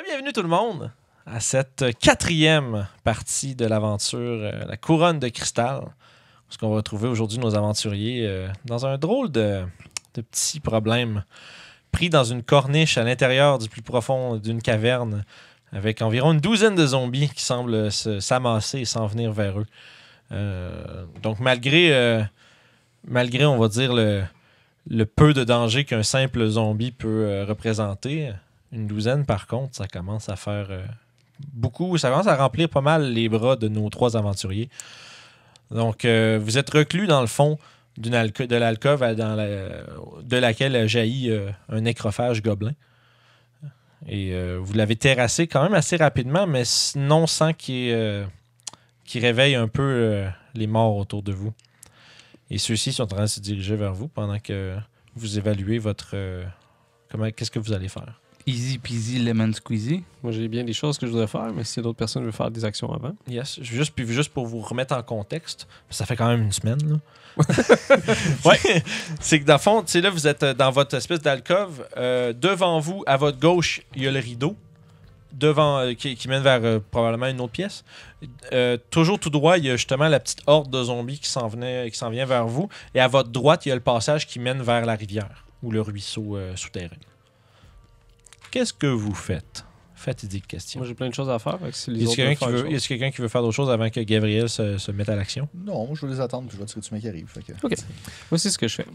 Bienvenue tout le monde à cette quatrième partie de l'aventure La Couronne de Cristal. Parce qu'on va retrouver aujourd'hui nos aventuriers dans un drôle de petit problème. Pris dans une corniche à l'intérieur du plus profond d'une caverne avec environ une douzaine de zombies qui semblent s'amasser et s'en venir vers eux. Donc malgré, on va dire, le peu de danger qu'un simple zombie peut représenter, une douzaine par contre, ça commence à faire beaucoup, ça commence à remplir pas mal les bras de nos trois aventuriers. Donc vous êtes reclus dans le fond de l'alcôve de laquelle jaillit un nécrophage gobelin. Et vous l'avez terrassé quand même assez rapidement, mais non sans qu'il réveille un peu les morts autour de vous. Et ceux-ci sont en train de se diriger vers vous pendant que vous évaluez votre... qu'est-ce que vous allez faire? Easy peasy lemon squeezy. Moi, j'ai bien des choses que je voudrais faire, mais si d'autres personnes veulent faire des actions avant. Yes. Juste pour vous remettre en contexte, ça fait quand même une semaine, là. Ouais. C'est que dans le fond, tu sais, là, vous êtes dans votre espèce d'alcôve. Devant vous, à votre gauche, il y a le rideau qui mène vers probablement une autre pièce. Toujours tout droit, il y a justement la petite horde de zombies qui s'en vient vers vous. Et à votre droite, il y a le passage qui mène vers la rivière ou le ruisseau souterrain. Qu'est-ce que vous faites? Fatidique question. Moi, j'ai plein de choses à faire. Si les Y a-t-il autres quelqu'un qui veut faire d'autres choses avant que Gabriel se mette à l'action? Non, moi, je vais les attendre puis je vais tirer dessus mec qui arrive. Fait que... OK. Voici ce que je fais.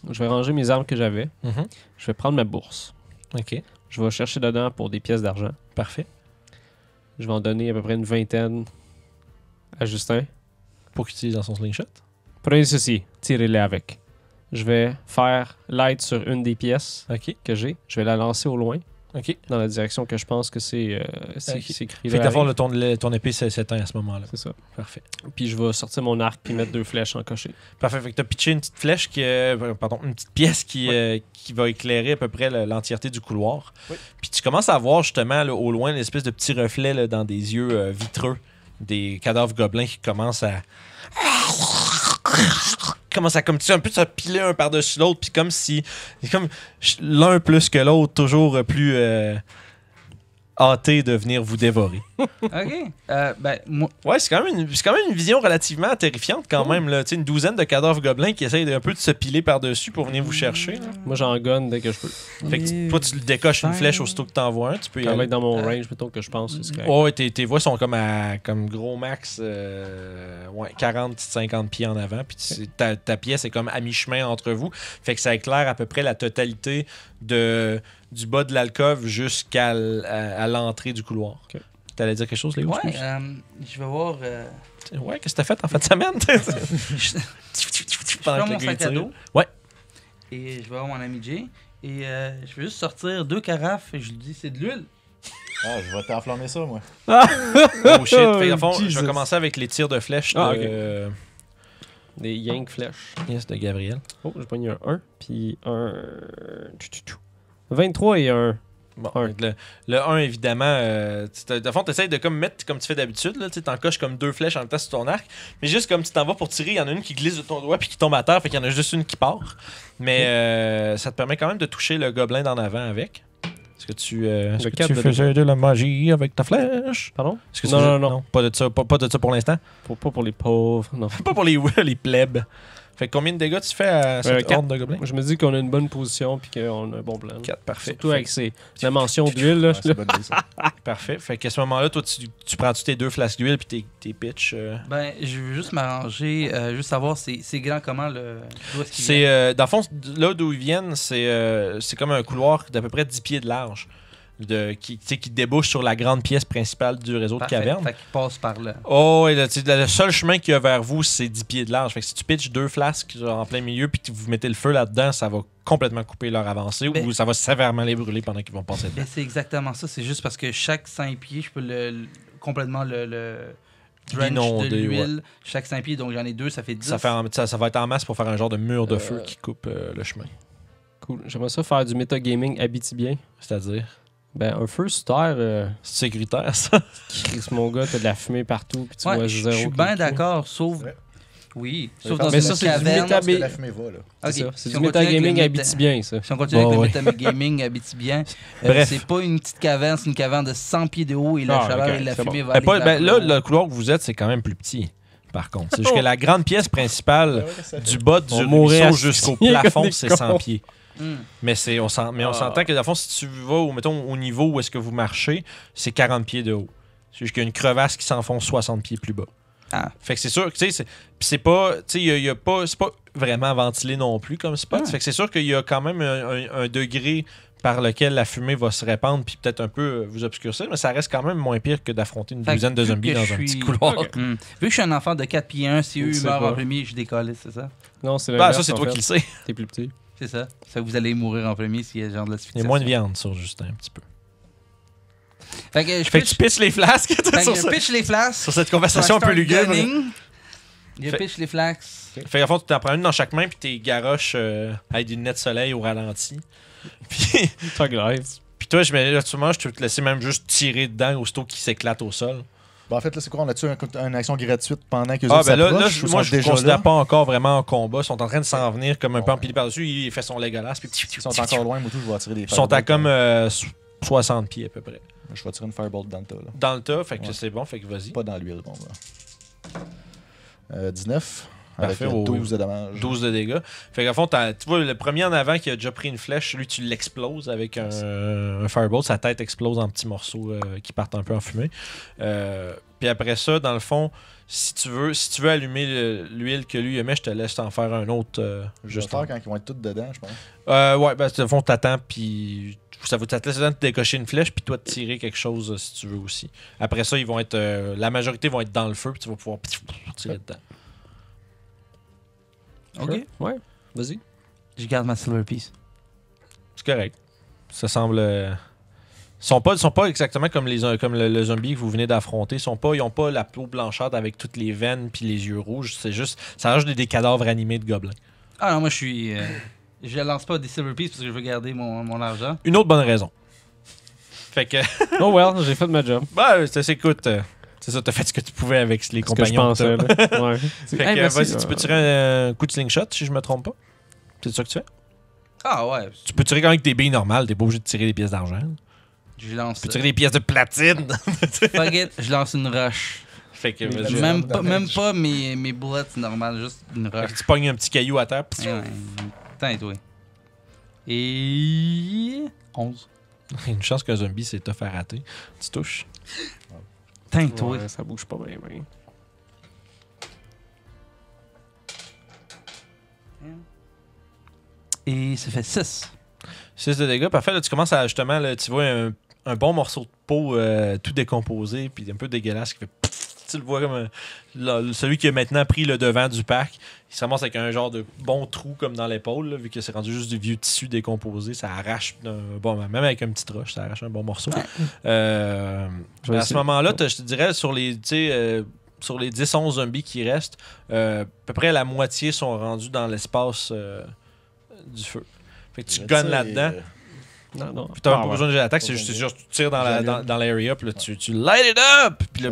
Je vais ranger mes armes que j'avais. Mm-hmm. Je vais prendre ma bourse. OK. Je vais chercher dedans pour des pièces d'argent. Parfait. Je vais en donner à peu près une vingtaine à Justin. Pour qu'il utilise dans son slingshot? Prenez ceci. Tirez-les avec. Je vais faire l'aide sur une des pièces OK. que j'ai. Je vais la lancer au loin. OK. Dans la direction que je pense que c'est écrit. Fait que d'abord, ton épée s'éteint à ce moment-là. C'est ça. Parfait. Puis je vais sortir mon arc puis mettre 2 flèches en cocher. Parfait. Fait que t'as pitché une petite flèche une petite pièce qui va éclairer à peu près l'entièreté du couloir. Oui. Puis tu commences à voir justement là, au loin l'espèce de petit reflet là, dans des yeux vitreux des cadavres gobelins qui commencent à comme un peu se piler un par-dessus l'autre, puis comme si l'un plus que l'autre, toujours plus hâté de venir vous dévorer. OK. Moi, Ouais, c'est quand même une vision relativement terrifiante quand même. Là. Tu sais, une douzaine de cadavres gobelins qui essayent un peu de se piler par-dessus pour venir vous chercher. Là. Moi, j'en gonne dès que je peux. Fait que toi, tu décoches une flèche aussitôt que t'envoies un. Tu peux y Quand aller. même dans mon range, plutôt que je pense. C'est correct. Ouais, tes voix sont comme gros max 40-50 pieds en avant. Puis ta pièce est comme à mi-chemin entre vous. Fait que ça éclaire à peu près la totalité du bas de l'alcôve jusqu'à l'entrée du couloir. Okay. T'allais dire quelque chose, Léo? ouais, je vais voir. Ouais, qu'est-ce que t'as fait en fin de semaine? Je prends mon sac à dos. Ouais. Et je vais voir mon ami Jay. Et je vais juste sortir 2 carafes et je lui dis c'est de l'huile. Ah, je vais t'enflammer ça, moi. Oh shit. Fait que, au fond, je Jesus. vais commencer avec les tirs de flèche Des yank flèches. de Gabriel. Oh, j'ai pogné un 1, puis un... 23 et un... Bon, Un. le 1, évidemment, de fond, tu essaies de comme mettre comme tu fais d'habitude. Tu t'encoches comme 2 flèches en même temps sur ton arc. Mais juste comme tu t'en vas pour tirer, il y en a une qui glisse de ton doigt puis qui tombe à terre. Fait qu'il y en a juste une qui part. Mais ça te permet quand même de toucher le gobelin d'en avant avec. Est-ce que tu faisais de la magie avec ta flèche? Pardon? Est-ce que tu Non, faisais- non, non. Pas de ça, pas de ça pour l'instant? Pas pour les pauvres, non. Pas pour les plebs. Fait que combien de dégâts tu fais à cette quatre. horde de gobelins? Je me dis qu'on a une bonne position puis qu'on a un bon plan. 4, parfait. Surtout avec la mention d'huile, là. Ouais, c'est bonne idée, ça. Parfait. Fait qu'à ce moment-là, toi, tu prends-tu tes 2 flasques d'huile puis tes pitch. Ben, je veux juste m'arranger, juste savoir c'est grand comment d'où est-ce qu'il vient. C'est dans le fond, là d'où ils viennent, c'est comme un couloir d'à peu près 10 pieds de large. Qui débouche sur la grande pièce principale du réseau Parfait. de caverne. Fait qu'il passe par là. Oh, et le seul chemin qu'il y a vers vous, c'est 10 pieds de large. Fait que si tu pitches 2 flasques genre, en plein milieu puis que vous mettez le feu là-dedans, ça va complètement couper leur avancée Ben- ou ça va sévèrement les brûler pendant qu'ils vont passer dedans. Ben, c'est exactement ça. C'est juste parce que chaque 5 pieds, je peux complètement le drench Inonder, de l'huile. Chaque 5 pieds, donc j'en ai 2, ça fait 10. Ça va être en masse pour faire un genre de mur de feu qui coupe le chemin. Cool. J'aimerais ça faire du metagaming habitibien. C'est-à-dire, Ben, un feu sur terre, c'est sécuritaire, ça. Chris, mon gars, t'as de la fumée partout puis tu Ouais, vois je zéro. suis qui bien crie. d'accord, sauf Ouais. Oui, Ça sauf dépend. dans Mais une ça, c'est du caverne. méta- Parce que la fumée va, là. C'est ça. Ok, C'est si du on continue avec metagaming le habitibien, ça. Si on continue Bon, avec le metagaming habitibien, Bref. c'est pas une petite caverne, c'est une caverne de 100 pieds de haut et la Ah, chaleur ok, et la c'est fumée bon. va Ben, aller pas- vers ben, là, haut. le couloir que vous êtes, c'est quand même plus petit, par contre. C'est juste que la grande pièce principale, du bas du On mourrait ruisseau assis jusqu'au comme plafond, des c'est cons. 100 pieds. Hmm. Mais on s'entend que, dans le fond, si tu vas mettons, au niveau où est-ce que vous marchez, c'est 40 pieds de haut. C'est juste qu'il y a une crevasse qui s'enfonce 60 pieds plus bas. Ah. Fait que c'est sûr, tu sais, puis c'est pas, tu sais, y a pas, c'est pas vraiment ventilé non plus comme spot. Ah. Fait que c'est sûr qu'il y a quand même un degré par lequel la fumée va se répandre puis peut-être un peu vous obscurcir, mais ça reste quand même moins pire que d'affronter une Fait que douzaine de vu zombies que dans je un petit suis- couloir. Ok. Hmm. Vu que je suis un enfant de 4 pieds 1, si eux Tu sais meurent pas. en premier, je décolle, c'est ça? Non, c'est Ah, l'inverse, ça, c'est en toi fait. qui le sais. T'es plus petit. C'est ça. Ça, vous allez mourir en premier s'il y a genre de Il y l'asphyxiation. a moins de viande sur Justin, un petit peu. Fait que je Fait que tu pitch, pisses les flasques fait sur, que je pitch les flasques. sur cette conversation un peu Start lugubre. gunning. Je Fait- pitch les flasques. Fait qu'à fond, tu t'en prends une dans chaque main puis t'es garoches avec des lunettes de soleil au ralenti. Puis, Pas grave. puis toi, là, tu manges, je peux te laisser même juste tirer dedans aussitôt qu'il s'éclate au sol. Ben, en fait, là, c'est quoi? On a-tu une action gratuite pendant que les Ah, autres ben là, s'approchent, ou moi, sont je ne déjà considère là? pas encore vraiment en combat. Ils sont en train de s'en venir comme un peu Ouais. empilé par-dessus. Il fait son Legolas. Puis Ils sont encore loin, moi, tout, je vais attirer des ils sont à firebolts. comme 60 pieds à peu près. Je vais attirer une firebolt dans le tas, là. Dans le tas, fait que Ouais. c'est bon, fait que vas-y. Pas dans l'huile, bon, là. 19, avec Parfait, oh, 12 de dommages. 12 de dégâts. Fait qu'à fond, tu vois, le premier en avant qui a déjà pris une flèche, lui, tu l'exploses avec un firebolt. Sa tête explose en petits morceaux qui partent un peu en fumée. Puis après ça, dans le fond, si tu veux allumer l'huile que lui aimait, je te laisse t'en faire un autre Je vais juste faire en- quand ils vont être tous dedans, je pense. Ouais, ben, dans le fond, t'attends, puis ça va te laisser le temps de décocher une flèche, puis toi de tirer quelque chose si tu veux aussi. Après ça, ils vont être. La majorité vont être dans le feu, puis tu vas pouvoir tirer dedans. Ok. Ouais, vas-y. Je garde ma silver piece. C'est correct. Ça semble. Ils sont pas exactement comme le zombie que vous venez d'affronter. Ils ont pas la peau blanchâtre avec toutes les veines puis les yeux rouges. C'est juste. Ça reste des cadavres animés de gobelins. Ah non, moi je suis. Je lance pas des silver pieces parce que je veux garder mon argent. Une autre bonne raison. Fait que. Oh well, j'ai fait ma job. Bah, écoute. C'est ça, t'as fait ce que tu pouvais avec les Ce que je compagnons. que pensais, t'as. là. Ouais. Fait que, Hey, merci, vas-y, tu peux tirer un coup de slingshot si je me trompe pas. C'est ça que tu fais? Ah ouais. Tu peux tirer quand même avec des billes normales, t'es pas obligé de tirer des pièces d'argent. Je lance. Tu peux tirer des pièces de platine. Fuck it, je lance une rush. Fait que Mais vas-y. Même pas mes bullets normales, juste une Fait rush. que tu pognes un petit caillou à terre. Ouais, ouais. Putain, toi. Et. 11. Une chance qu'un zombie c'est tough à rater. Tu touches. Putain, toi. Ouais, ça bouge pas bien, bien. Et ça fait 6. 6 de dégâts, parfait. Là, tu commences à justement, là, tu vois un bon morceau de peau tout décomposé, puis un peu dégueulasse qui fait. Tu le vois comme celui qui a maintenant pris le devant du pack. Il se ramasse avec un genre de bon trou comme dans l'épaule, là, vu que c'est rendu juste du vieux tissu décomposé. Ça arrache, même avec un petit roche, ça arrache un bon morceau. Je vais À ce essayer. moment-là, je te dirais, sur les 10-11 zombies qui restent, à peu près la moitié sont rendus dans l'espace du feu. Fait que tu gunnes là-dedans. Non, non. Puis t'as même Ah, pas ouais. besoin de jet d'attaque, c'est juste tu tires dans l'area, puis là tu light it up! Puis là,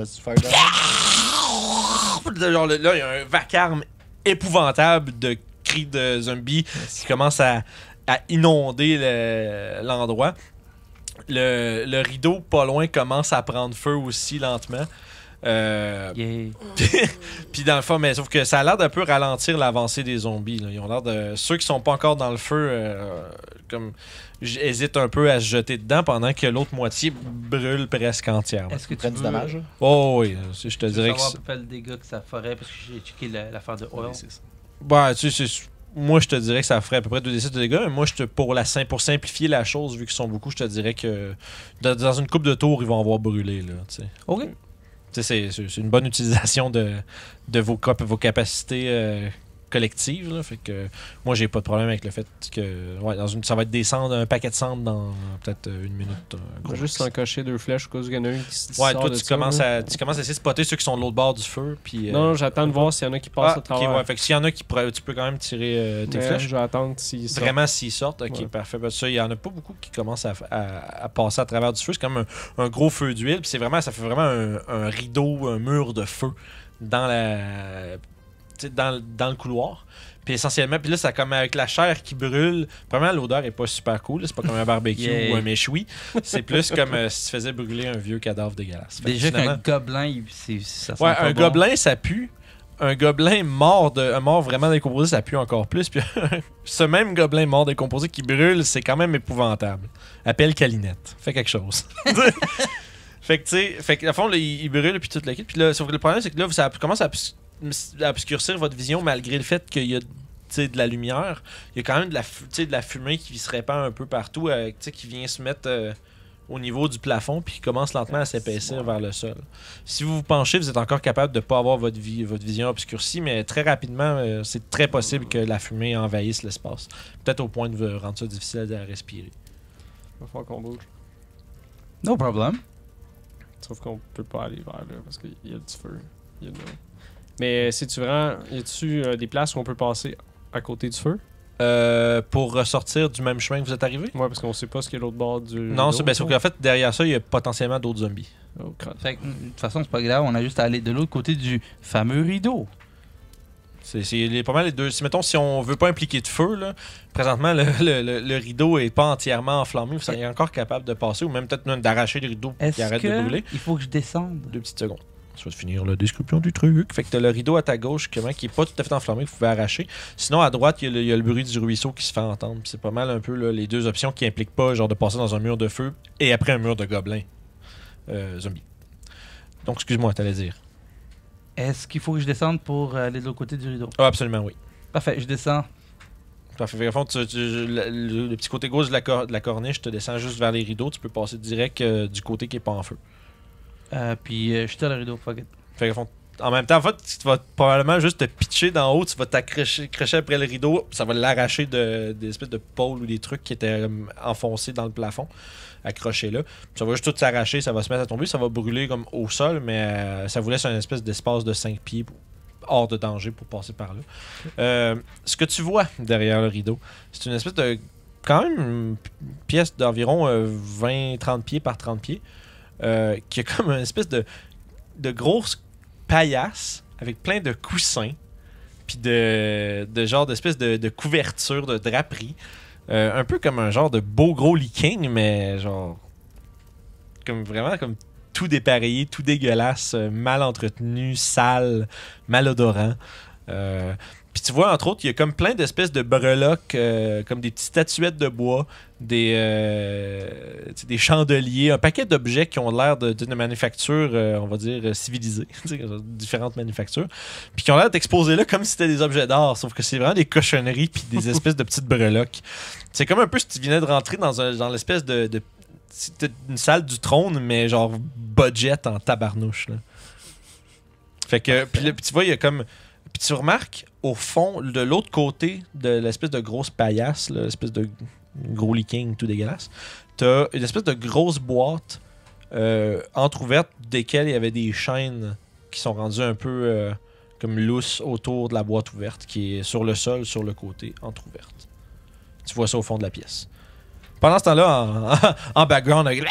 genre, là, il y a un vacarme épouvantable de cris de zombies qui commencent à inonder l'endroit. Le rideau pas loin commence à prendre feu aussi lentement. Yeah. Puis dans le fond, mais sauf que ça a l'air d'un peu ralentir l'avancée des zombies. Là. Ils ont l'air de. Ceux qui sont pas encore dans le feu, comme hésitent un peu à se jeter dedans pendant que l'autre moitié brûle presque entièrement. Est-ce que tu Prennent du veux dommage. Oh oui, je te tu veux dirais que. savoir à peu près le dégât que ça ferait parce que j'ai checké l'affaire de oil. Bah, tu sais, moi je te dirais que ça ferait à peu près 2d6 de dégâts, mais moi pour simplifier la chose, vu qu'ils sont beaucoup, je te dirais que dans une coupe de tours, ils vont avoir brûlé. Là, tu sais. Ok. Tu sais, c'est une bonne utilisation de vos capacités collectives. Là, fait que moi, j'ai pas de problème avec le fait que ça va être des cendres, un paquet de cendres dans peut-être une minute. On va juste encocher 2 flèches au cas où il y en a une qui se Ouais, sort toi, de tu ça, commences là. à essayer de spotter ceux qui sont de l'autre bord du feu. Puis, Non, j'attends de voir s'il y en a qui passent ah, au travers. ok, ouais. Fait que s'il y en a qui tu peux quand même tirer tes Mais flèches. Je vais attendre s'ils sortent. Vraiment, s'ils sortent, ok, Ouais. parfait. Ben, ça, il y en a pas beaucoup qui commencent à passer à travers du feu. C'est comme un gros feu d'huile. Puis ça fait vraiment un rideau, un mur de feu dans dans le couloir. Puis essentiellement, puis là, c'est comme avec la chair qui brûle. Premièrement, l'odeur est pas super cool. C'est pas comme un barbecue Yeah. ou un méchoui. C'est plus comme si tu faisais brûler un vieux cadavre dégueulasse. Fait que Déjà finalement- qu'un gobelin, ça sent Ouais, pas un bon. gobelin, ça pue. Un gobelin un mort vraiment décomposé, ça pue encore plus. Puis ce même gobelin mort décomposé qui brûle, c'est quand même épouvantable. Appelle Calinette. Fais quelque chose. Fait que, tu sais, fait que, à fond, là, il brûle, puis tout le kit. Puis là, sauf que le problème, c'est que là, ça commence à obscurcir votre vision, malgré le fait qu'il y a de la lumière. Il y a quand même de la fumée qui se répand un peu partout, qui vient se mettre au niveau du plafond, puis qui commence lentement à s'épaissir vers le sol. Si vous vous penchez, vous êtes encore capable de ne pas avoir votre vision obscurcie, mais très rapidement, c'est très possible que la fumée envahisse l'espace. Peut-être au point de rendre ça difficile à respirer. Il va falloir qu'on bouge. No problem. Sauf qu'on peut pas aller vers là parce qu'il y a du feu. Il y a de l'eau. Mais si tu vraiment. Y a-tu des places où on peut passer à côté du feu? Pour ressortir du même chemin que vous êtes arrivé? Ouais, parce qu'on sait pas ce qu'il y a l'autre bord du. Non, rideau, sauf qu'en fait, derrière ça, il y a potentiellement d'autres zombies. Oh, crotte. Fait que, de toute façon, c'est pas grave, on a juste à aller de l'autre côté du fameux rideau. C'est pas mal les deux. Si on veut pas impliquer de feu, là, présentement, le rideau est pas entièrement enflammé. Vous seriez encore capable de passer, ou même peut-être même d'arracher le rideau qui Est-ce arrête de brûler. que il faut que je descende? 2 petites secondes. Je vais finir la description du truc. Fait que t'as le rideau à ta gauche qui est pas tout à fait enflammé, que vous pouvez arracher. Sinon, à droite, il y a le bruit du ruisseau qui se fait entendre. Puis c'est pas mal un peu là, les deux options qui impliquent pas genre de passer dans un mur de feu et après un mur de gobelins zombies. Donc, excuse-moi, t'allais dire. Est-ce qu'il faut que je descende pour aller de l'autre côté du rideau? Ah, absolument, oui. Parfait, je descends. Parfait. Fait que, au fond, le petit côté gauche de la corniche te descend juste vers les rideaux. Tu peux passer direct du côté qui est pas en feu. Puis je suis à le rideau, fuck it. Fait que, au fond, en même temps, en fait, tu vas probablement juste te pitcher d'en haut, tu vas t'accrocher après le rideau, ça va l'arracher des espèces de pôles ou des trucs qui étaient enfoncés dans le plafond, accrochés là. Ça va juste tout s'arracher, ça va se mettre à tomber, ça va brûler comme au sol, mais ça vous laisse un espèce d'espace de 5 pieds hors de danger pour passer par là. Ce que tu vois derrière le rideau, c'est une espèce de quand même une pièce d'environ 20-30 pieds par 30 pieds, qui a comme une espèce de grosse paillasse avec plein de coussins puis de genre d'espèce de couverture de draperie, un peu comme un genre de beau gros leaking, mais genre comme vraiment comme tout dépareillé, tout dégueulasse, mal entretenu, sale, malodorant. Puis tu vois, entre autres, il y a comme plein d'espèces de breloques, comme des petites statuettes de bois, des chandeliers, un paquet d'objets qui ont l'air d'une manufacture, on va dire, civilisée, différentes manufactures, puis qui ont l'air d'exposer là comme si c'était des objets d'art, sauf que c'est vraiment des cochonneries puis des espèces de petites breloques. C'est comme un peu si tu venais de rentrer dans l'espèce de c'était une salle du trône, mais genre budget en tabarnouche, là. Fait que, puis tu vois, il y a comme... Puis tu remarques, au fond, de l'autre côté de l'espèce de grosse paillasse, là, l'espèce de gros leaking tout dégueulasse, t'as une espèce de grosse boîte entrouverte, desquelles il y avait des chaînes qui sont rendues un peu comme lousses autour de la boîte ouverte, qui est sur le sol, sur le côté, entrouverte. Tu vois ça au fond de la pièce. Pendant ce temps-là, en background, avec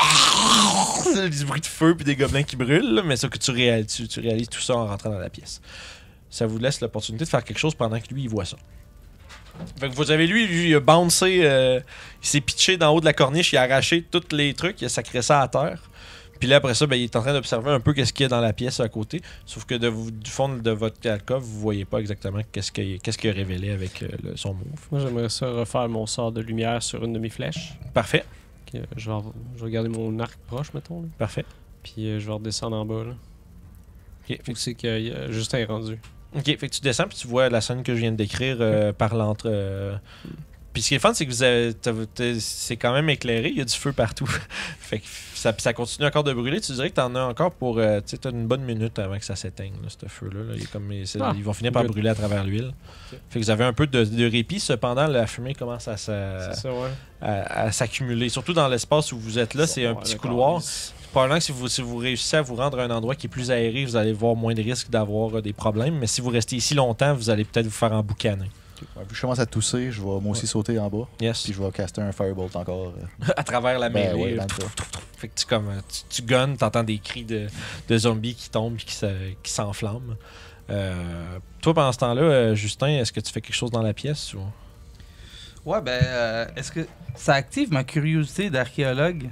du bruit de feu puis des gobelins qui brûlent, là, mais ça que tu réalises tout ça en rentrant dans la pièce. Ça vous laisse l'opportunité de faire quelque chose pendant que lui, il voit ça. Fait que vous avez lui, il a bouncé, il s'est pitché d'en haut de la corniche, il a arraché tous les trucs, il a sacré ça à terre. Puis là, après ça, il est en train d'observer un peu qu'est-ce qu'il y a dans la pièce à côté. Sauf que du fond de votre alcôve, vous voyez pas exactement qu'est-ce qu'il a révélé avec son move. Moi, j'aimerais ça refaire mon sort de lumière sur une de mes flèches. Parfait. Je vais garder mon arc proche, mettons. Là. Parfait. Puis je vais redescendre en bas. Là. Okay. Fait que c'est que Justin est rendu. Ok, fait que tu descends puis tu vois la scène que je viens de décrire par l'entre. Puis ce qui est fun, c'est que c'est quand même éclairé, il y a du feu partout. Fait que ça continue encore de brûler. Tu dirais que t'en as encore pour t'as une bonne minute avant que ça s'éteigne, là, ce feu-là. Là. Ils vont finir par brûler à travers l'huile. Okay. Fait que vous avez un peu de répit. Cependant, la fumée commence à s'accumuler. Surtout dans l'espace où vous êtes là, c'est un petit couloir. Probablement que si vous réussissez à vous rendre à un endroit qui est plus aéré, vous allez voir moins de risques d'avoir des problèmes. Mais si vous restez ici longtemps, vous allez peut-être vous faire emboucaner. Ouais, vu que je commence à tousser, je vais moi aussi sauter en bas. Yes. Puis je vais caster un Firebolt encore. À travers la mêlée. Ouais, fait que tu gunnes, t'entends des cris de zombies qui tombent et qui s'enflamment. Toi, pendant ce temps-là, Justin, est-ce que tu fais quelque chose dans la pièce ou... Ouais, est-ce que ça active ma curiosité d'archéologue?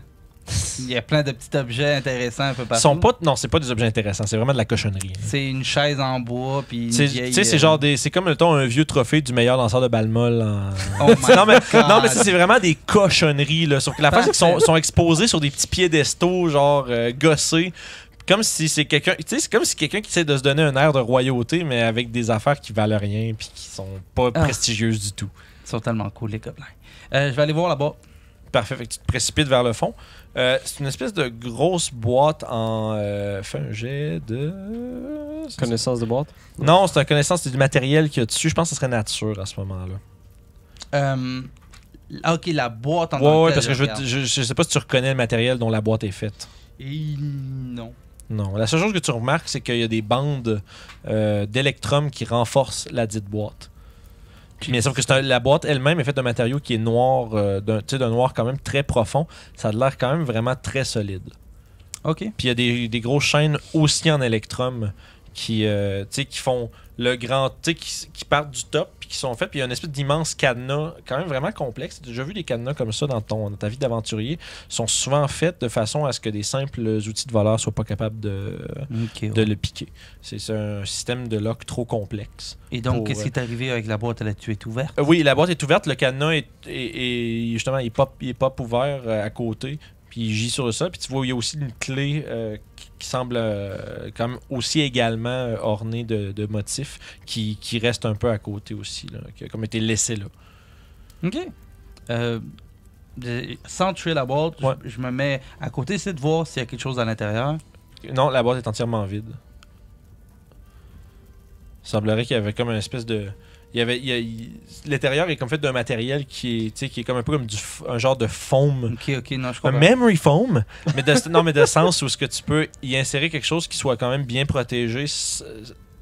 Il y a plein de petits objets intéressants un peu partout. Non, c'est pas des objets intéressants, c'est vraiment de la cochonnerie. C'est une chaise en bois, puis une Tu vieille... sais, c'est genre c'est comme mettons, un vieux trophée du meilleur lanceur de balles molles. Oh my non, mais God. c'est vraiment des cochonneries. Là. Sauf que la face, c'est qu'ils sont exposés sur des petits piédestaux, genre gossés. Comme si c'est quelqu'un. Tu sais, c'est comme si quelqu'un qui essaie de se donner un air de royauté, mais avec des affaires qui valent rien puis qui sont pas prestigieuses du tout. Ils sont tellement cool, les gobelins. Je vais aller voir là-bas. Parfait, fait que tu te précipites vers le fond. C'est une espèce de grosse boîte en. Fais un jet de. Connaissance de boîte? Non, c'est une connaissance, c'est du matériel qu'il y a dessus. Je pense que ce serait nature à ce moment-là. Ok, la boîte en Ouais, tant que parce que regarde. je sais pas si tu reconnais le matériel dont la boîte est faite. Et non. Non. La seule chose que tu remarques, c'est qu'il y a des bandes d'électrum qui renforcent la dite boîte. Mais sauf que la boîte elle-même est faite d'un matériau qui est noir, d'un noir quand même très profond. Ça a l'air quand même vraiment très solide. Ok. Puis il y a des grosses chaînes aussi en électrum qui font le grand, qui partent du top puis qui sont faites. Puis il y a une espèce d'immense cadenas, quand même vraiment complexe. J'ai déjà vu des cadenas comme ça dans ta vie d'aventurier. Ils sont souvent faits de façon à ce que des simples outils de voleur soient pas capables de le piquer. C'est un système de lock trop complexe. Et donc, pour, qu'est-ce qui est arrivé avec la boîte? Elle a tué ouverte? Oui, la boîte est ouverte. Le cadenas justement, il est pas ouvert à côté. Puis il gît sur ça. Puis tu vois, il y a aussi une clé qui semble quand même aussi également ornée de motifs qui reste un peu à côté aussi, là, qui a comme été laissé là. Ok. Sans tuer la boîte, Ouais. je me mets à côté, essayer de voir s'il y a quelque chose à l'intérieur. Non, la boîte est entièrement vide. Il semblerait qu'il y avait comme une espèce de... L'intérieur est comme fait d'un matériel qui est comme un peu comme un genre de foam. Ok, non, je Un comprends. memory foam, mais de sens où ce que tu peux y insérer quelque chose qui soit quand même bien protégé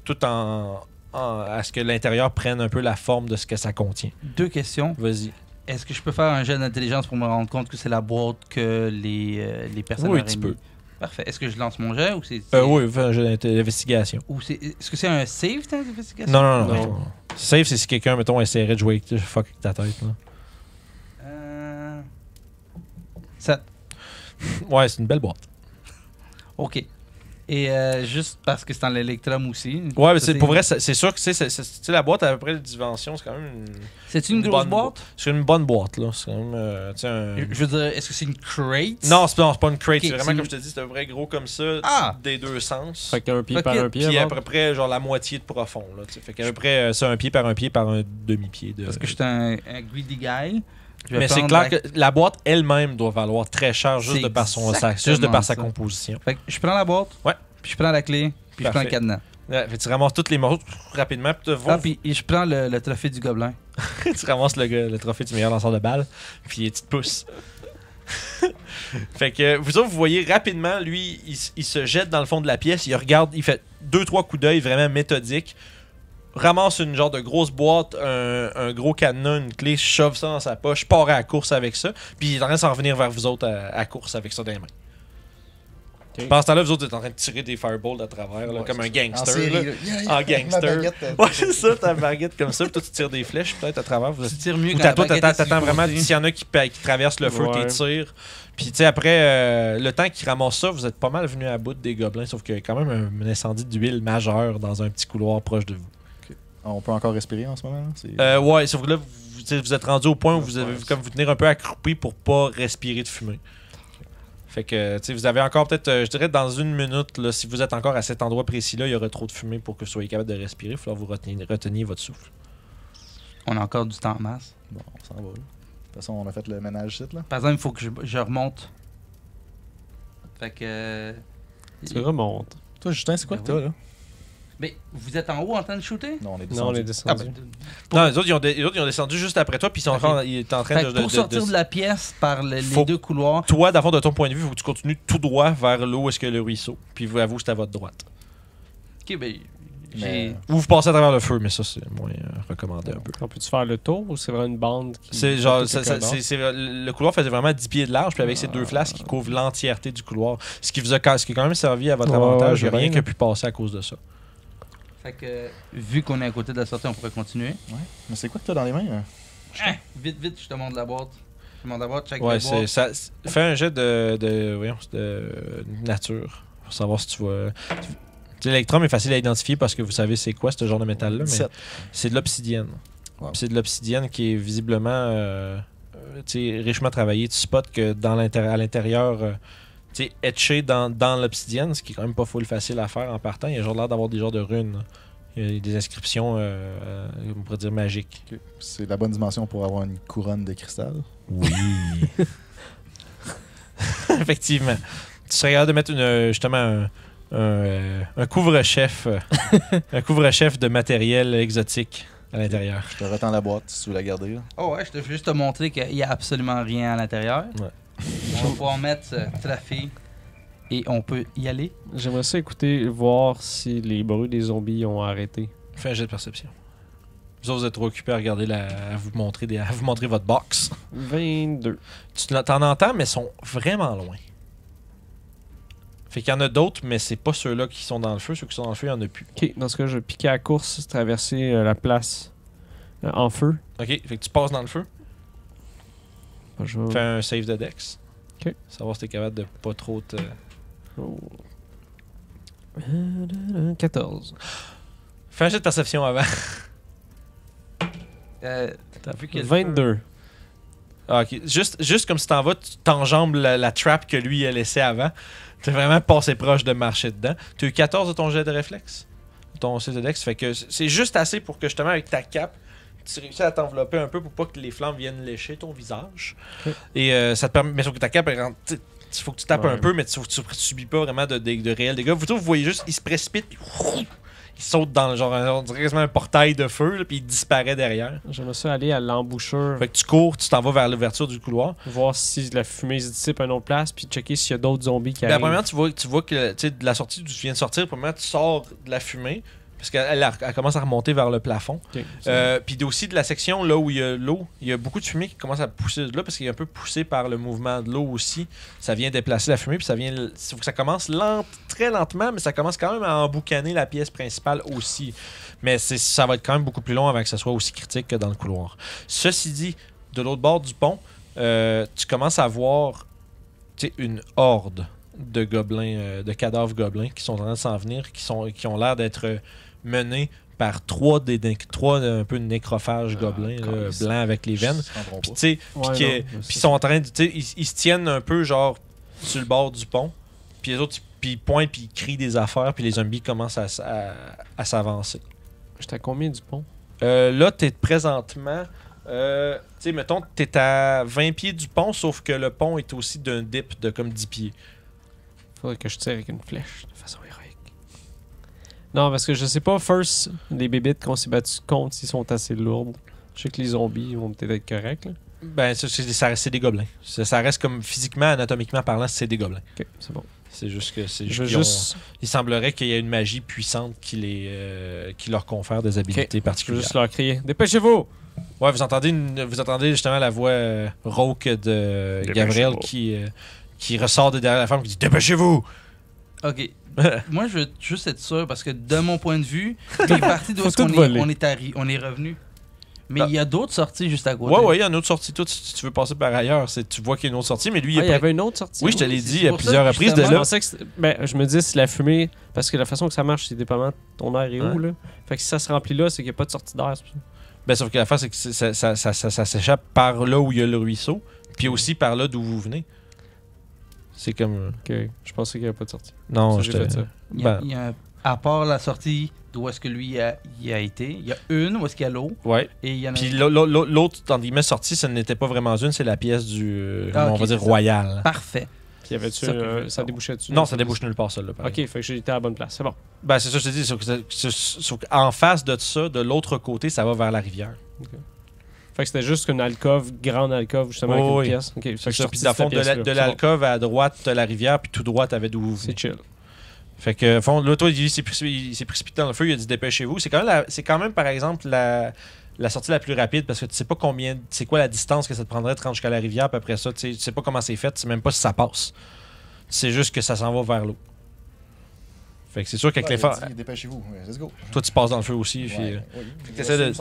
tout à ce que l'intérieur prenne un peu la forme de ce que ça contient. 2 questions. Vas-y. Est-ce que je peux faire un jet d'intelligence pour me rendre compte que c'est la boîte que les personnes Oui, auraient tu mis? peux. Parfait. Est-ce que je lance mon jet ou c'est... Oui, fais un jeu d'investigation. Ou est-ce que c'est un save d'investigation? Non. Non. Safe, c'est si quelqu'un, mettons, essaierait de jouer avec fuck avec ta tête. Là. 7. Ouais, c'est une belle boîte. Ok. Et juste parce que c'est dans l'électrum aussi. Ouais, mais Ça, pour vrai, c'est sûr que c'est la boîte à peu près de dimension, c'est quand même C'est une grosse bonne boîte? C'est une bonne boîte, là. C'est quand même, tu sais, un... Je veux dire, est-ce que c'est une crate? Non, c'est pas une crate. Ok, C'est vraiment, c'est comme je te dis, c'est un vrai gros comme ça, Ah! des deux sens. Fait qu'un pied Ok. par un pied. Puis à alors? peu près, genre, la moitié de profond, là. Fait qu'à peu près, c'est un pied par un demi-pied. Parce que je suis un greedy guy. Je vais Mais c'est prendre clair que la boîte elle-même doit valoir très cher juste C'est de par sa exactement ça. composition. Fait que je prends la boîte. Ouais. Puis je prends la clé. Puis je prends le Parfait. cadenas. Ouais, fait que tu ramasses tous les morceaux rapidement, puis Puis je prends le trophée du gobelin. tu ramasses le trophée du meilleur lanceur de balles, puis tu te pousses. Fait que vous autres, vous voyez rapidement, lui, il se jette dans le fond de la pièce, il regarde, il fait 2-3 coups d'œil vraiment méthodiques, ramasse une genre de grosse boîte, un gros cadenas, une clé, shove ça dans sa poche, part à la course avec ça, puis il est en train de s'en revenir vers vous autres à course avec ça dans les mains. Ok. Pendant ce temps-là, vous autres êtes en train de tirer des fireballs à travers, là, comme un gangster. Là. En gangster. Ma baguette, Ouais, c'est ça, ta baguette comme ça, puis toi tu tires des flèches peut-être à travers. Vous Tu tires mieux ou quand la toi, baguette est sur t'attends le vraiment côté. s'il y en a qui traversent le feu, Ouais. t'es tires. Puis tu sais, après, le temps qu'ils ramassent ça, vous êtes pas mal venu à bout des gobelins, sauf qu'il y a quand même un incendie d'huile majeur dans un petit couloir proche de vous. On peut encore respirer en ce moment? Là? Ouais, sauf que là, vous êtes rendu au point où vous avez comme vous tenir un peu accroupi pour pas respirer de fumée. Fait que, tu sais, vous avez encore peut-être, je dirais, dans une minute, là, si vous êtes encore à cet endroit précis-là, il y aurait trop de fumée pour que vous soyez capable de respirer. Il va falloir vous reteniez votre souffle. On a encore du temps en masse. Bon, on s'en va. Là. De toute façon, on a fait le ménage site. Là. Par exemple, il faut que je remonte. Fait que... Tu remontes. Toi, Justin, c'est quoi que Ben t'as là? Mais vous êtes en haut en train de shooter? Non, on est Non, on est descendu. descendu. Non, les autres, ils ont descendu juste après toi, puis ils étaient en train Fait que pour sortir de la pièce par les Faut- deux couloirs, Toi, d'abord, de ton point de vue, il faut que tu continues tout droit vers l'eau où est-ce que le ruisseau. Puis vous, à vous, c'est à votre droite. ok, ben, j'ai... Mais- Ou vous passez à travers le feu, mais ça, c'est moins recommandé un peu. On peut-tu faire le tour ou c'est vraiment une bande qui. C'est fait genre, tout le couloir faisait vraiment 10 pieds de large, puis avec ces deux flasques qui couvrent l'entièreté du couloir. Ce qui est quand même servi à votre Ouais, avantage, il ouais, n'y a rien bien, qui a pu passer à cause de ça. Fait que, vu qu'on est à côté de la sortie, on pourrait continuer. Ouais. Mais c'est quoi que t'as dans les mains? Vite, vite, je te montre la boîte. Je te montre la boîte, check Ouais, la boîte. fais un jet de nature pour savoir si tu vois. L'électrum est facile à identifier parce que vous savez c'est quoi ce genre de métal-là, mais 17. c'est de l'obsidienne. Wow. Puis c'est de l'obsidienne qui est visiblement richement travaillée. Tu spots que à l'intérieur, etché dans l'obsidienne, ce qui est quand même pas full facile à faire en partant, il y a genre l'air d'avoir des genres de runes. Il y a des inscriptions, on pourrait dire magiques. Ok. C'est la bonne dimension pour avoir une couronne de cristal. Oui. Effectivement. Tu serais capable de mettre justement un couvre-chef un couvre-chef de matériel exotique à l'intérieur. Je te retends la boîte si tu veux la garder. Là. Oh ouais, je te fais juste te montrer qu'il n'y a absolument rien à l'intérieur. Ouais. On va pouvoir mettre la fille et on peut y aller. J'aimerais ça écouter, voir si les bruits des zombies ont arrêté. Fais un jet de perception. Vous autres, vous êtes trop occupés à regarder à vous montrer votre box. 22. Tu t'en entends, mais ils sont vraiment loin. Fait qu'il y en a d'autres, mais c'est pas ceux-là qui sont dans le feu. Ceux qui sont dans le feu, il y en a plus. Ok, dans ce cas, je vais piquer à la course, traverser la place en feu. Ok, fait que tu passes dans le feu. Je vais- Fais un save de Dex. Ok. Savoir si t'es capable de pas trop te. Oh. 14. Fais un jet de perception avant. T'as vu qu'il y a le 22. Ah, ok. Juste comme si t'en vas, tu t'enjambes la trap que lui a laissée avant. T'es vraiment passé proche de marcher dedans. T'as eu 14 de ton jet de réflexe. Ton save de Dex. Fait que c'est juste assez pour que justement avec ta cape, tu réussis à t'envelopper un peu pour pas que les flammes viennent lécher ton visage. Ok. Et ça te permet. Mais sauf que ta cape, il faut que tu tapes Ouais. un peu, mais tu subis pas vraiment de réels dégâts. Vous voyez juste, il se précipite, puis il saute dans le genre, on dirait quasiment un portail de feu, là, puis il disparaît derrière. J'aimerais ça aller à l'embouchure, Fait que tu cours, tu t'en vas vers l'ouverture du couloir. voir si la fumée se dissipe à une autre place, puis checker s'il y a d'autres zombies qui La arrivent. première, tu vois que tu sais, de la sortie d'où tu viens de sortir, premièrement, tu sors de la fumée, parce qu'elle commence à remonter vers le plafond. Ok, c'est Puis aussi de la section là où il y a l'eau, il y a beaucoup de fumée qui commence à pousser de là parce qu'il est un peu poussé par le mouvement de l'eau aussi. Ça vient déplacer la fumée, puis faut que ça commence très lentement, mais ça commence quand même à emboucaner la pièce principale aussi. Mais ça va être quand même beaucoup plus long avant que ça soit aussi critique que dans le couloir. Ceci dit, de l'autre bord du pont, tu commences à voir une horde de gobelins, de cadavres gobelins qui sont en train de s'en venir, qui ont l'air d'être menés par trois un peu de nécrophages gobelins là, calisse. blancs avec les veines. Ils s'en vont Puis pas. tu sais, Ouais, puis non, puis c'est ils sont en train de, tu sais, ils se tiennent un peu genre sur le bord du pont. Puis les autres, puis ils pointent puis ils crient des affaires. Puis les zombies commencent à s'avancer. J'étais à combien du pont? Là, t'es présentement, tu sais, mettons, t'es à 20 pieds du pont, sauf que le pont est aussi d'un dip de comme 10 pieds. Faudrait que je tire avec une flèche de façon héroïque. Non, parce que je sais pas, first, les bébites qu'on s'est battus contre, s'ils sont assez lourdes. Je sais que les zombies vont peut-être être corrects. Là. Ben, c'est des gobelins. Ça reste comme physiquement, anatomiquement parlant, c'est des gobelins. Ok, c'est bon. C'est juste que c'est Je veux qu'ils ont- juste, il semblerait qu'il y ait une magie puissante qui leur confère des habilités je veux particulières. juste leur crier dépêchez-vous! Ouais, vous entendez justement la voix rauque de Gabriel qui ressort de derrière la femme qui dit dépêchez-vous. Ok. Moi, je veux juste être sûr parce que de mon point de vue, les parties d'où Faut est-ce qu'on tout est, voler. on est revenu. Mais Ah. il y a d'autres sorties juste à côté. Ouais, il y a une autre sortie. Toi, si tu veux passer par ailleurs, tu vois qu'il y a une autre sortie, mais lui, Ah, il y pas- avait une autre sortie. Oui, je te Oui, l'ai c'est dit à pour ça plusieurs que reprises de justement- Je là. pensais que je me dis si la fumée, parce que la façon que ça marche, c'est dépendamment de ton air et où. Ouais. Là. Fait que si ça se remplit là, c'est qu'il n'y a pas de sortie d'air. c'est pour ça. Ben, sauf que l'affaire, c'est que ça s'échappe par là où il y a le ruisseau, puis aussi par là d'où vous venez. C'est comme. Ok, je pensais qu'il n'y avait pas de sortie. Non, Ça, je j'ai fait ça. Ben, Il y a à part la sortie d'où est-ce que lui y a été, il y a une où est-ce qu'il y a l'eau ouais. et il y en a Puis une. l'autre, dans guillemets, sortie, ce n'était pas vraiment une, c'est la pièce du. Ah, on ok, va dire c'est ça. royal. Parfait. Puis y avait-tu C'est ça que je veux ça savoir. débouchait dessus? Non, ça débouche nulle part, celle-là. par Ok, fait que j'étais à la bonne place. C'est bon. Ben, c'est ça, je te dis. Sauf qu'en face de ça, de l'autre côté, ça va vers la rivière. Fait que c'était juste une alcôve, grande alcôve, justement, avec Oui. une pièce. Ok, fait que je suis C'est ça. sorti Puis, dans le fond, cette pièce-là. de C'est l'alcôve à droite, t'as la rivière, puis tout droit, t'avais d'où vous bon. venez. C'est chill. Fait que, fond, là, toi, il s'est précipité dans le feu, il a dit dépêchez-vous. C'est quand même, par exemple, la sortie la plus rapide parce que tu sais pas c'est quoi la distance que ça te prendrait de rentrer jusqu'à la rivière, puis après ça, tu sais pas comment c'est fait, tu sais même pas si ça passe. C'est juste que ça s'en va vers l'eau. Fait que c'est sûr qu'avec les forts. Dépêchez-vous, let's go. Toi, tu passes dans le feu aussi. Puis, Oui. t'essaies de-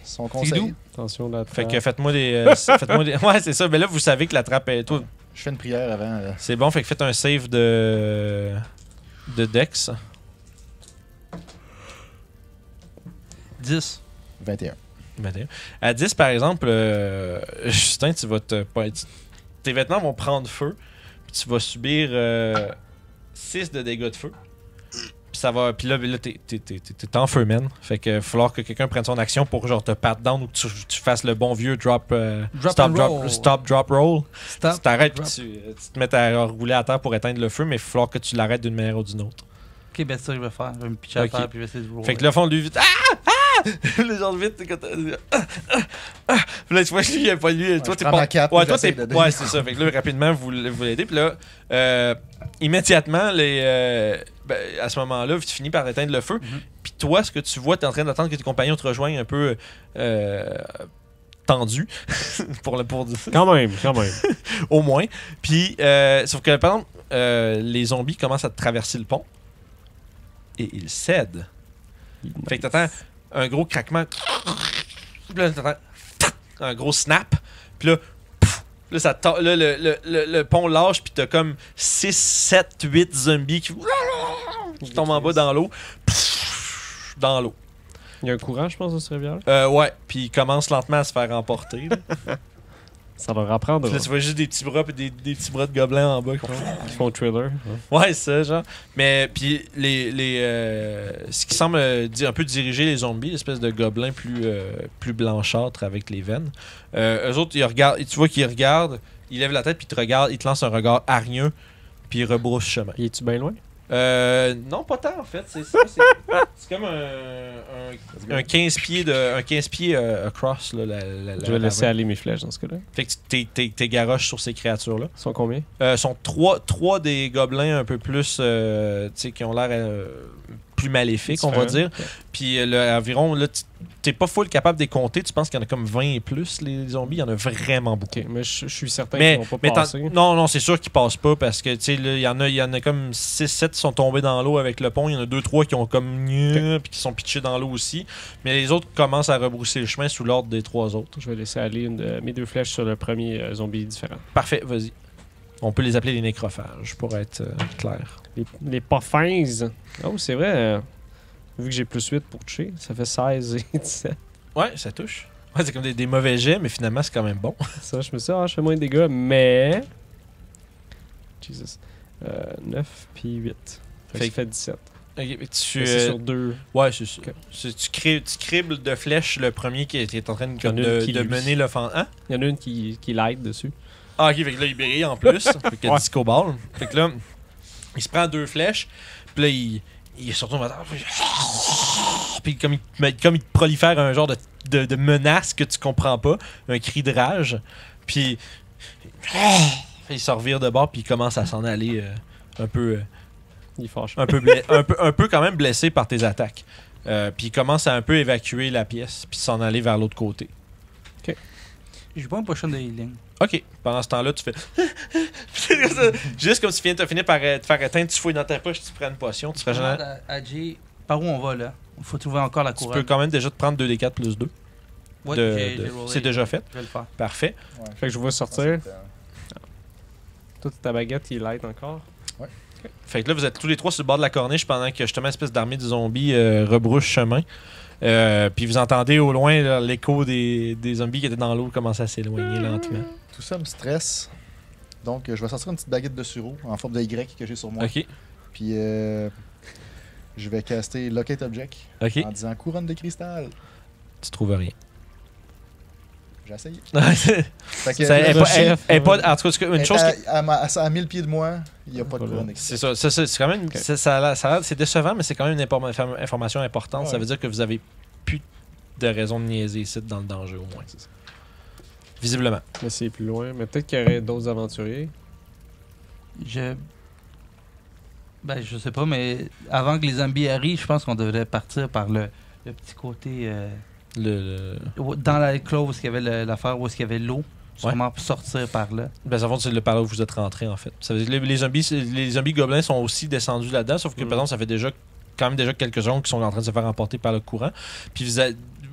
Son conseil. Attention là. fait que faites-moi des. Faites-moi des. Ouais, c'est ça. Mais là, vous savez que la trappe est. Toi, Je fais une prière avant. c'est bon. Fait que faites un save de. De Dex. 10. 21. 21. À 10, par exemple, Justin, tu vas te. Tes vêtements vont prendre feu. Puis tu vas subir 6 de dégâts de feu. Puis ça va. Puis là t'es en feu, man. Fait que il va falloir que quelqu'un prenne son action pour genre te pat down ou que tu fasses le bon vieux drop. Drop and roll. Stop, drop, roll. Stop. Tu t'arrêtes drop. puis tu te mets à rouler à terre pour éteindre le feu, mais il va falloir que tu l'arrêtes d'une manière ou d'une autre. Ok, ben c'est ça que je vais faire. Je vais me pitcher à Ok. terre puis je vais essayer de roller. Fait que là, fond, lui, vite. Le genre vite, quand puis là, tu vois, lui, il a pas lui. Toi, je t'es prends pas. ma cape, Ouais, puis toi, j'essaie t'es. de- Ouais, c'est ça. Fait que là, rapidement, vous l'aidez. Puis là, immédiatement, à ce moment-là, tu finis par éteindre le feu. Mhm. Puis toi, ce que tu vois, t'es en train d'attendre que tes compagnons te rejoignent un peu tendus. pour Quand même. au moins. Puis, sauf que, par exemple, les zombies commencent à traverser le pont. Et ils cèdent. Fait que t'entends un gros craquement. Puis là, t'entends un gros snap. Puis là, là, le pont lâche. Puis t'as comme 6, 7, 8 zombies qui tombent en bas dans l'eau. Dans l'eau. Il y a un courant, je pense, de ce rivière. Ouais. Puis ils commencent lentement à se faire emporter. Là. Ça leur apprendre. Puis là, tu vois juste des petits bras. Puis des petits bras de gobelins en bas. Ils font thriller. Ouais, c'est ça, genre. Mais puis ce qui semble un peu diriger les zombies, l'espèce de gobelin plus blanchâtre avec les veines. Eux autres, ils regardent, tu vois qu'ils regardent, ils lèvent la tête puis ils te regardent, ils te lancent un regard hargneux puis ils rebroussent chemin. Y es-tu bien loin? Non, pas tant en fait. C'est comme un 15 pieds across. Là, Je vais laisser aller mes flèches dans ce cas-là. Fait que t'es garoches sur ces créatures-là. Ils sont combien? Sont trois des gobelins un peu plus tu sais, qui ont l'air plus maléfiques, on va dire. Okay. Puis environ, là, t'es pas full capable de les compter. Tu penses qu'il y en a comme 20 et plus, les zombies. Il y en a vraiment beaucoup. Ok, mais je suis certain Mais, qu'ils vont pas passer. non, c'est sûr qu'ils passent pas parce que, tu sais, là, il y en a comme 6-7 qui sont tombés dans l'eau avec le pont. Il y en a 2-3 qui ont comme puis qui sont pitchés dans l'eau aussi. Mais les autres commencent à rebrousser le chemin sous l'ordre des 3 autres. Je vais laisser aller une de mes 2 flèches sur le premier zombie différent. Parfait, vas-y. On peut les appeler les nécrophages, pour être clair. Les puffins. Oh, c'est vrai. Vu que j'ai plus 8 pour toucher, ça fait 16 et 17. Ouais, ça touche. Ouais, c'est comme des mauvais jets, mais finalement, c'est quand même bon. Ça, je me suis dit, je fais moins de dégâts, mais. Jesus. 9 puis 8. Fait que ça fait 17. Ok, mais tu, C'est sur 2. ouais, c'est ça. Ok. Tu cribles de flèches le premier qui est en train Il y en a une qui de lui. mener le fan. Hein? Il y en a une qui l'aide dessus. Ah, ok, fait que là, il brille en plus. Fait qu'il y a Ouais. disco ball. Fait que là, il se prend 2 flèches. Puis là, il se retourne. Puis comme il prolifère un genre de menace que tu comprends pas, un cri de rage. Puis il se revire de bord, puis il commence à s'en aller un peu. Il est fâché. un peu quand même blessé par tes attaques. Puis il commence à un peu évacuer la pièce, puis s'en aller vers l'autre côté. J'ai pas un potion de healing. Ok, pendant ce temps-là, tu fais. C'est comme ça. Juste comme si tu finis par te faire éteindre, tu fouilles dans ta poche, tu prends une potion, tu ferais Je jamais. demande à Jay par où on va là. Il faut trouver encore la Tu couronne. peux quand même déjà te prendre 2d4 plus 2. Ouais, j'ai rollé. C'est déjà fait. Je vais le faire. Parfait. Fait que je vais sortir. Toute ta baguette, il l'aide encore. Fait que là, vous êtes tous les trois sur le bord de la corniche pendant que justement, une espèce d'armée de zombies rebrouche chemin. Puis vous entendez au loin là, l'écho des zombies qui étaient dans l'eau commencer à s'éloigner lentement. Tout ça me stresse. Donc, je vais sortir une petite baguette de sureau en forme de Y que j'ai sur moi. Ok, Puis, je vais caster Locate Object ok. en disant couronne de cristal. Tu trouves rien. J'ai essayé. Ça Fait que, est le pas- chef, elle est pas- en tout cas, une chose qui. à 1000 pieds de moi, il n'y a pas de Voilà. couronne de C'est cristal. ça, c'est quand même. Ok. C'est décevant, mais c'est quand même une information importante. Ça Ouais. veut dire que vous avez plus de raison de niaiser ici dans le danger, au moins. Visiblement. Mais c'est plus loin. Mais peut-être qu'il y aurait d'autres aventuriers. Ben, je sais pas, mais avant que les zombies arrivent, je pense qu'on devrait partir par le petit côté. Le... Dans la close, où il y avait l'affaire où il y avait l'eau. sûrement sortir par là. Ben, ça va, c'est le par là où vous êtes rentré, en fait. Ça veut dire que les zombies gobelins sont aussi descendus là-dedans, sauf que, par exemple, ça fait quand même déjà quelques secondes qui sont en train de se faire emporter par le courant. Puis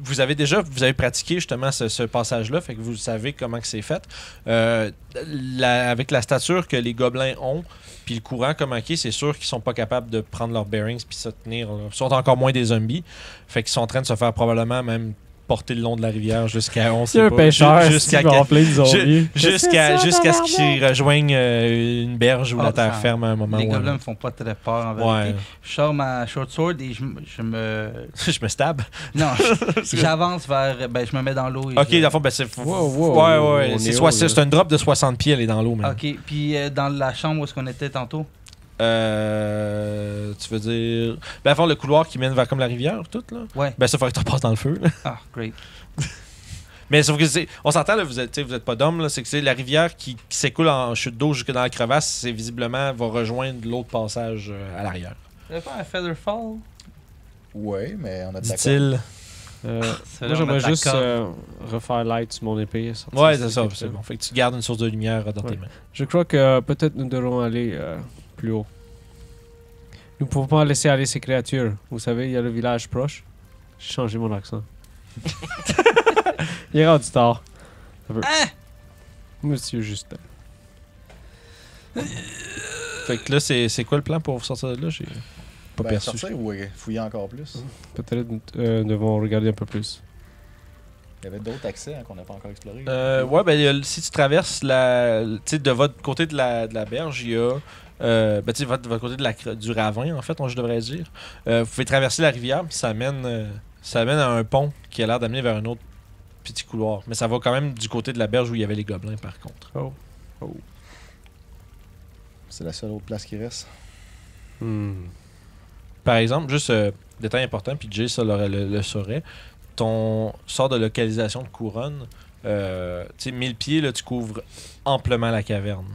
vous avez pratiqué justement ce passage-là, fait que vous savez comment que c'est fait. Avec la stature que les gobelins ont, puis le courant comment qui est, c'est sûr qu'ils sont pas capables de prendre leurs bearings puis se tenir. Là. Ils sont encore moins des zombies, fait qu'ils sont en train de se faire probablement même porter le long de la rivière jusqu'à on C'est un pêcheur jusqu'à qui va plein de zombies. jusqu'à ce qu'ils rejoignent une berge ou la terre ça- ferme à un moment Les où gobelins me font pas très peur en vérité. Ouais. Je sors ma short sword et je me... je me stab. Non, j'avance vers... Ben, je me mets dans l'eau. Et Ok, je- dans le fond, ben c'est. Wow, ouais, on est c'est haut, là. c'est un drop de 60 pieds, elle est dans l'eau, man. Ok, puis dans la chambre où est-ce qu'on était tantôt? Tu veux dire. Ben, à fond, le couloir qui mène vers comme la rivière, tout, là. Ouais. Ben, ça, faudrait que tu passes dans le feu, là. Ah, great. Mais sauf que c'est. On s'entend, là, vous êtes pas d'homme, là. C'est que c'est la rivière qui s'écoule en chute d'eau jusque dans la crevasse, c'est visiblement va rejoindre l'autre passage à l'arrière. T'avais pas un Featherfall? Ouais, mais on a de la corde. Dit-il. C'est Moi, j'aimerais là, on juste t'accorde. refaire light sur mon épée. sortir Ouais, ce c'est ça, truc-là. c'est bon. Fait que tu gardes une source de lumière dans tes Ouais. mains. Je crois que peut-être nous devrons aller plus haut. Nous ne pouvons pas laisser aller ces créatures. Vous savez, il y a le village proche. J'ai changé mon accent. Il est rendu tard. Un peu. Monsieur Justin. Fait que là, c'est quoi le plan pour sortir de là? J'ai pas Ben, perçu. sortir ou fouiller encore plus. Peut-être nous devons regarder un peu plus. Il y avait d'autres accès hein, qu'on n'a pas encore explorés. Ouais, ben, si tu traverses tu sais, de votre côté de la berge, il y a. Ben, tu sais, votre côté du ravin, en fait, je devrais dire. Vous pouvez traverser la rivière, puis ça amène à un pont qui a l'air d'amener vers un autre petit couloir. Mais ça va quand même du côté de la berge où il y avait les gobelins, par contre. C'est la seule autre place qui reste. Par exemple, juste détail important, puis Jay ça le saurait, ton sort de localisation de couronne, tu sais, 1000 pieds, là, tu couvres amplement la caverne.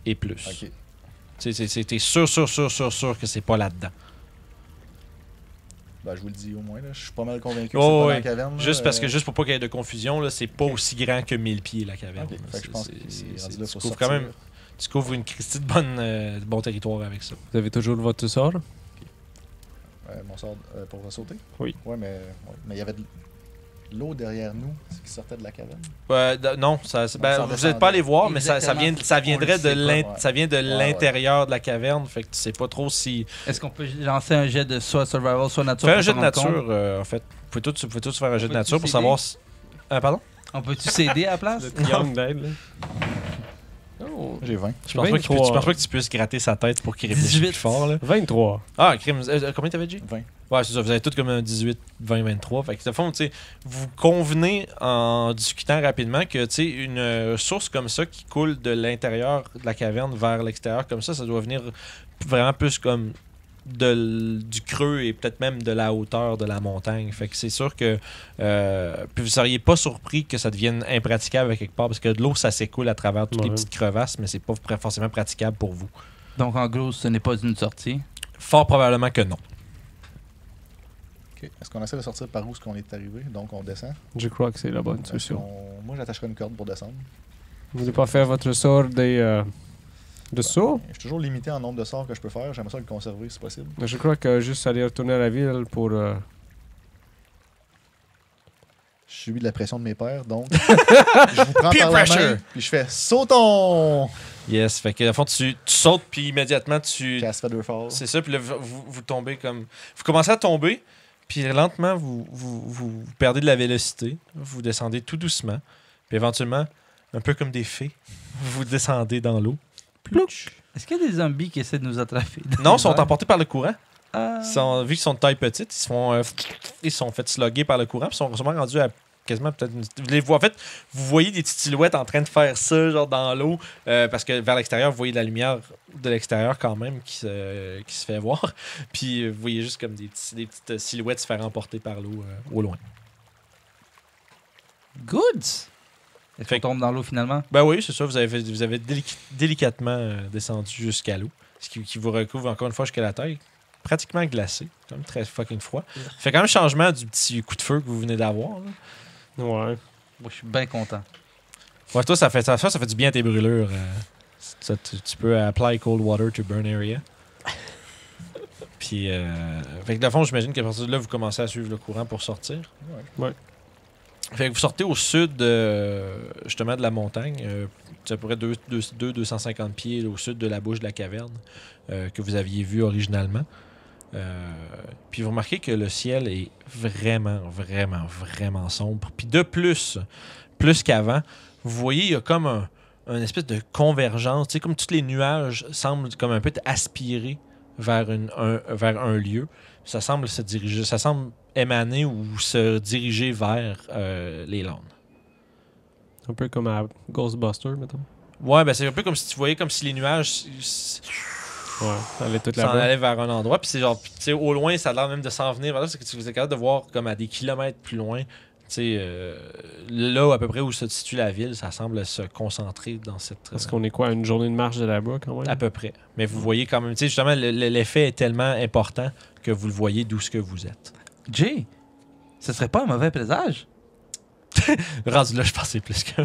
Et plus. Ok. Tu sais, t'es sûr que c'est pas là-dedans. Ben, je vous le dis au moins. Là. Je suis pas mal convaincu que Oh, c'est pas dans ouais. la caverne. là. Juste pour pas qu'il y ait de confusion, là, c'est pas aussi grand que 1000 pieds la caverne. Ok. Fait que je pense qu'il est rendu là tu pour couvres sortir. quand même, tu couvres une Christie de bon territoire avec ça. Vous avez toujours votre sort? Mon sort pour sauter? Oui. Ouais, mais il y avait de l'eau derrière nous qui sortait de la caverne. Non, ça vous n'êtes descendait. pas allé voir, mais ça Exactement. viendrait On le sait pas, ouais. ça vient de l'intérieur de la caverne, fait que tu sais pas trop si. Est-ce qu'on peut lancer un jet de soit survival, soit nature? Fais un pour jet se de rendre compte? nature, en fait. Vous pouvez tous faire un jet de peut-tu nature pour s'aider? savoir si. Pardon? On peut-tu s'aider à la place? Le triangle d'aide, là. Oh. J'ai 20. Je pense pas que tu 23. penses pas que tu puisses gratter sa tête pour qu'il réfléchisse 18. plus fort, là. 23. Ah, crime. Combien t'avais dit? 20. Ouais, c'est ça. Vous avez tous comme un 18, 20, 23. Fait que, de fond, tu sais, vous convenez en discutant rapidement que, tu sais, une source comme ça qui coule de l'intérieur de la caverne vers l'extérieur comme ça doit venir vraiment plus comme du creux et peut-être même de la hauteur de la montagne. Fait que c'est sûr que puis vous seriez pas surpris que ça devienne impraticable à quelque part parce que de l'eau ça s'écoule à travers toutes les Ouais. petites crevasses, mais c'est pas forcément praticable pour vous. Donc, en gros, ce n'est pas une sortie. Fort probablement que non. Ok. Est-ce qu'on essaie de sortir par où est-ce qu'on est arrivé? Donc on descend. Je crois que c'est la bonne Est-ce solution. Moi j'attacherai une corde pour descendre. Vous voulez pas faire votre sort de saut? Je suis toujours limité en nombre de sorts que je peux faire. J'aimerais ça le conserver si possible. Je crois que juste aller retourner à la ville pour... Je subis de la pression de mes pères, donc je vous prends Peer par la pressure. main puis je fais sautons! Yes, fait que, au fond, tu sautes, puis immédiatement, tu. Casse Featherfall. C'est ça, puis là, vous tombez comme. Vous commencez à tomber, puis lentement, vous perdez de la vélocité. Vous descendez tout doucement, puis éventuellement, un peu comme des fées, vous descendez dans l'eau. Plouch. Est-ce qu'il y a des zombies qui essaient de nous attraper? Non, ils sont emportés par le courant. Ah. Vu qu'ils sont de taille petite, ils se sont fait slugger par le courant, puis ils sont sûrement rendus à quasiment peut-être en fait, vous voyez des petites silhouettes en train de faire ça, genre dans l'eau, parce que vers l'extérieur, vous voyez de la lumière de l'extérieur quand même qui se fait voir. Puis vous voyez juste comme des petites silhouettes se faire emporter par l'eau au loin. Good! Est-ce Fait qu'on tombe dans l'eau finalement? Ben oui, c'est ça, vous avez délicatement descendu jusqu'à l'eau, ce qui vous recouvre encore une fois jusqu'à la taille. Pratiquement glacé, quand même très fucking froid. Fait quand même changement du petit coup de feu que vous venez d'avoir, là. Ouais. Moi, je suis bien content. Ouais, toi, ça fait du bien à tes brûlures. Tu peux apply cold water to burn area. Puis, fait que de fond, j'imagine qu'à partir de là, vous commencez à suivre le courant pour sortir. Ouais. Fait que vous sortez au sud, justement, de la montagne. C'est à peu près 250 pieds là, au sud de la bouche de la caverne que vous aviez vue originalement. Puis vous remarquez que le ciel est vraiment, vraiment, vraiment sombre. Puis de plus qu'avant, vous voyez, il y a comme une espèce de convergence. Tu sais, comme tous les nuages semblent comme un peu aspirer vers un lieu. Ça semble se diriger, ça semble émaner ou se diriger vers les Landes. Un peu comme à Ghostbusters, mettons. Ouais, ben c'est un peu comme si tu voyais comme si les nuages Ouais, ça allait tout s'en là-bas. allaient vers un endroit. Puis c'est genre, tu sais, au loin, ça a l'air même de s'en venir. Voilà, c'est que tu es capable de voir comme à des kilomètres plus loin. Tu sais, là, à peu près où se situe la ville, ça semble se concentrer dans cette. Parce qu'on est quoi, à une journée de marche de là-bas quand même? À peu près. Mais vous voyez quand même, tu sais, justement, l'effet est tellement important que vous le voyez d'où ce que vous êtes. Jay, ce serait pas un mauvais présage? Rendu là, je pensais plus que.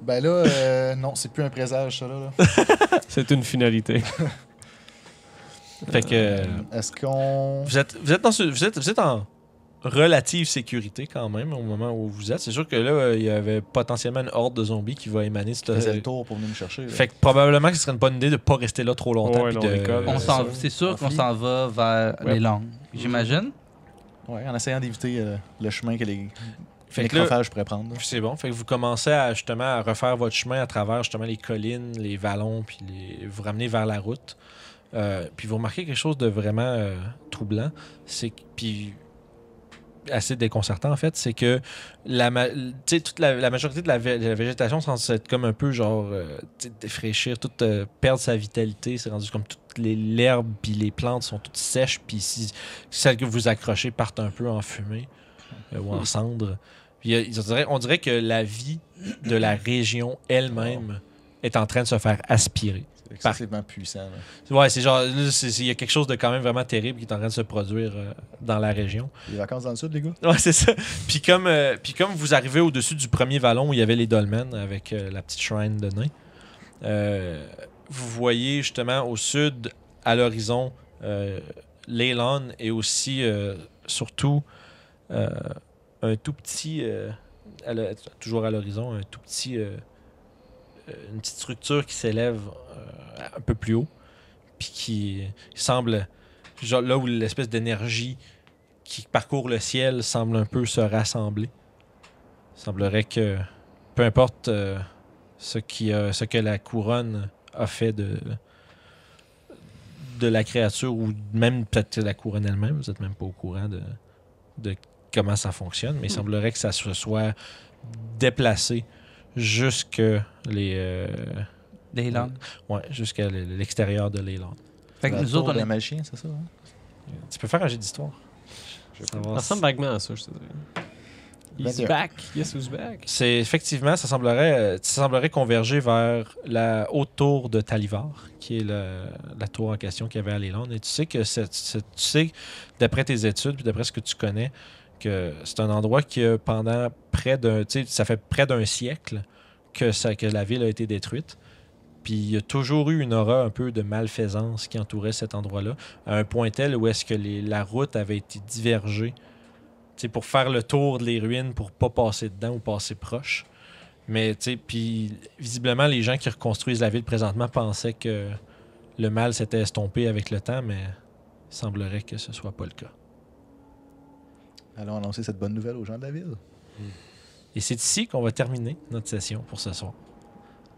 Ben là, non, c'est plus un présage, ça, là. C'est une finalité. Fait que. Est-ce qu'on... Vous êtes en relative sécurité quand même au moment où vous êtes. C'est sûr que là, il y avait potentiellement une horde de zombies qui va émaner. faisait le tour pour venir me chercher? Là. Fait que probablement que ce serait une bonne idée de pas rester là trop longtemps. Ouais, puis non, l'école. C'est sûr qu'on Enfuis. s'en va vers Ouais. les langues. J'imagine. Ouais, en essayant d'éviter le chemin que les Fait que là, nécrophages pourraient prendre. là. c'est bon. Fait que vous commencez à refaire votre chemin à travers justement les collines, les vallons, puis vous ramenez vers la route. Puis vous remarquez quelque chose de vraiment troublant, c'est puis assez déconcertant en fait, c'est que toute la majorité de la végétation semble être comme un peu genre défraîchir, toute perdre sa vitalité. C'est rendu comme toutes l'herbe puis les plantes sont toutes sèches, puis celles que vous accrochez partent un peu en fumée ou en cendres. Puis, on dirait que la vie de la région elle-même est en train de se faire aspirer. C'est excessivement puissant. Là. Ouais, c'est genre, il y a quelque chose de quand même vraiment terrible qui est en train de se produire dans la région. Les vacances dans le sud, les gars? Ouais, c'est ça. Puis comme vous arrivez au-dessus du premier vallon où il y avait les dolmens avec la petite shrine de nain, vous voyez justement au sud, à l'horizon, Leyland et aussi, surtout, un tout petit, toujours à l'horizon, un tout petit, une petite structure qui s'élève un peu plus haut, puis qui semble, genre là où l'espèce d'énergie qui parcourt le ciel semble un peu se rassembler. Il semblerait que, peu importe ce que la couronne a fait de la créature, ou même peut-être la couronne elle-même, vous n'êtes même pas au courant de comment ça fonctionne, mais il semblerait que ça se soit déplacé jusque Les langues. ouais, jusqu'à l'extérieur de Leyland. Fait que La nous tour autres, on de est... magicien, c'est ça? Hein? Tu peux faire un jet d'histoire. Ça ressemble vaguement à ça, je te dirais. He's 21. back. Yes, who's back. C'est effectivement, ça semblerait converger vers la haute tour de Talivar, qui est la tour en question qu'il y avait à Leyland. Et tu sais que tu sais, d'après tes études puis d'après ce que tu connais, que c'est un endroit qui pendant ça fait près d'un siècle que la ville a été détruite. Puis il y a toujours eu une aura un peu de malfaisance qui entourait cet endroit-là, à un point tel où est-ce que la route avait été divergée, tu sais, pour faire le tour des ruines, pour pas passer dedans ou passer proche. Mais tu sais, puis visiblement, les gens qui reconstruisent la ville présentement pensaient que le mal s'était estompé avec le temps, mais il semblerait que ce soit pas le cas. Allons annoncer cette bonne nouvelle aux gens de la ville. Et c'est ici qu'on va terminer notre session pour ce soir.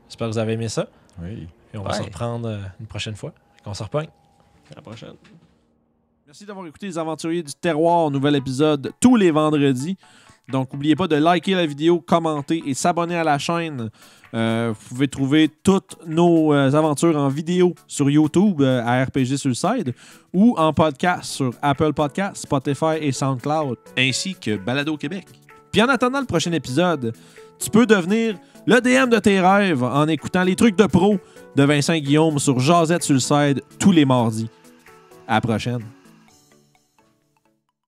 J'espère que vous avez aimé ça. Oui. Et on va se reprendre une prochaine fois. On se repogne. À la prochaine. Merci d'avoir écouté Les Aventuriers du Terroir, nouvel épisode tous les vendredis. Donc, n'oubliez pas de liker la vidéo, commenter et s'abonner à la chaîne. Vous pouvez trouver toutes nos aventures en vidéo sur YouTube à RPG Suicide ou en podcast sur Apple Podcasts, Spotify et SoundCloud, ainsi que Balado Québec. Puis en attendant le prochain épisode, tu peux devenir le DM de tes rêves en écoutant les trucs de pro de Vincent Guillaume sur Jazette Suicide tous les mardis. À la prochaine.